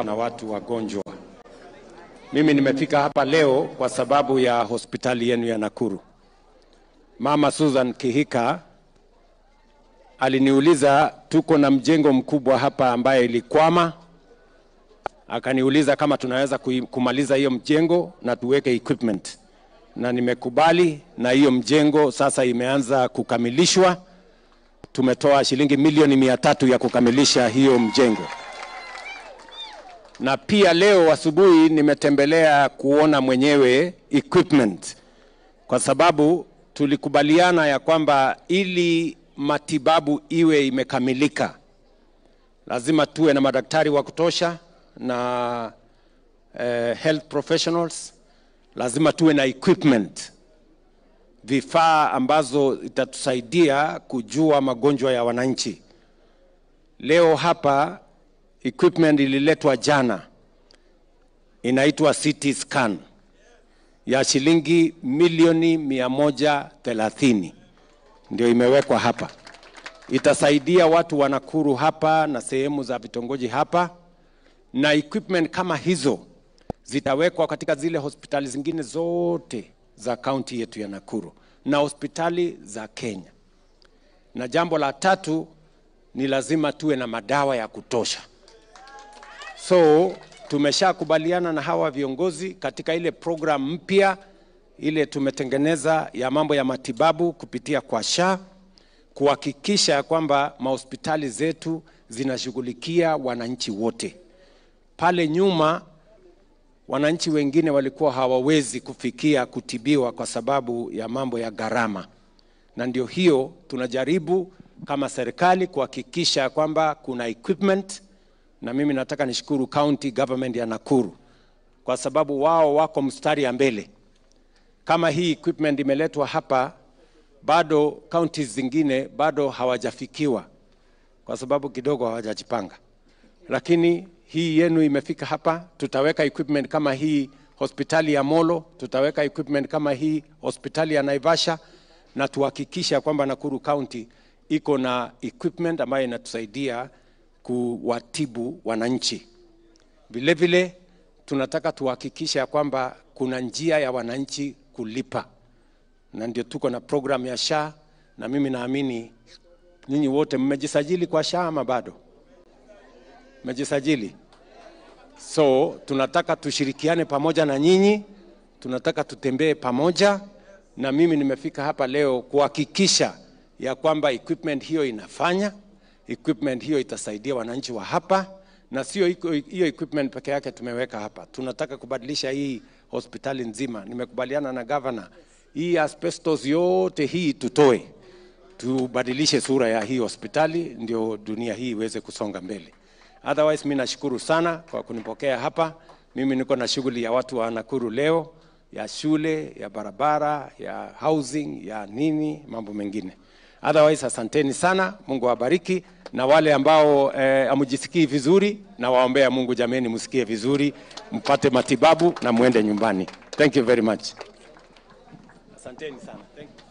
hapa na watu wagonjwa. Mimi nimefika hapa leo kwa sababu ya hospitali yenu ya Nakuru. Mama Susan Kihika aliniuliza tuko na mjengo mkubwa hapa ambaye ilikwama. Akaniuliza kama tunaweza kumaliza hiyo mjengo na tuweke equipment. Na nimekubali, na hiyo mjengo sasa imeanza kukamilishwa. Tumetoa shilingi milioni 300 ya kukamilisha hiyo mjengo. Na pia leo asubuhi nimetembelea kuona mwenyewe equipment, kwa sababu tulikubaliana ya kwamba ili matibabu iwe imekamilika lazima tuwe na madaktari wa kutosha na health professionals, lazima tuwe na equipment, vifaa ambazo itatusaidia kujua magonjwa ya wananchi. Leo hapa equipment ililetwa jana, inaitwa CT scan ya shilingi milioni 130 ndio imewekwa hapa. Itasaidia watu wa Nakuru hapa na sehemu za vitongoji hapa, na equipment kama hizo zitawekwa katika zile hospitali zingine zote za kaunti yetu ya Nakuru na hospitali za Kenya. Na jambo la tatu ni lazima tuwe na madawa ya kutosha. So tumeshakubaliana na hawa viongozi katika ile program mpya ile tumetengeneza ya mambo ya matibabu kupitia kwa SHA, kuhakikisha kwamba mahospitali zetu zinashughulikia wananchi wote. Pale nyuma wananchi wengine walikuwa hawawezi kufikia kutibiwa kwa sababu ya mambo ya gharama. Na ndio hiyo tunajaribu kama serikali kuhakikisha kwamba kuna equipment, na mimi nataka nishukuru county government ya Nakuru kwa sababu wao wako mstari ya mbele. Kama hii equipment imeletwa hapa, bado counties zingine bado hawajafikiwa kwa sababu kidogo hawajajipanga. Lakini hii yenu imefika hapa, tutaweka equipment kama hii hospitali ya Molo, tutaweka equipment kama hii hospitali ya Naivasha, na tuhakikisha kwamba Nakuru County iko na equipment ambayo inatusaidia kuwatibu wananchi. Vile vile tunataka tuhakikisha kwamba kuna njia ya wananchi kulipa, na ndio tuko na program ya SHA. Na mimi naamini nyinyi wote mmejisajili kwa SHA ama bado? Mmejisajili? So tunataka tushirikiane pamoja na nyinyi, tunataka tutembee pamoja, na mimi nimefika hapa leo kuhakikisha ya kwamba equipment hiyo inafanya, equipment hiyo itasaidia wananchi wa hapa, na sio hiyo equipment peke yake tumeweka hapa. Tunataka kubadilisha hii hospitali nzima. Nimekubaliana na governor, hii asbestos yote hii tutoe, tubadilishe sura ya hii hospitali ndio dunia hii iweze kusonga mbele. Otherwise mimi nashukuru sana kwa kunipokea hapa. Mimi niko na shughuli ya watu wa Nakuru leo, ya shule, ya barabara, ya housing, ya nini, mambo mengine. Otherwise asanteni sana, Mungu awabariki. Na wale ambao hamujisikii vizuri, na waombea Mungu jameni msikie vizuri, mpate matibabu na muende nyumbani. Thank you very much. Asanteni sana. Thank you.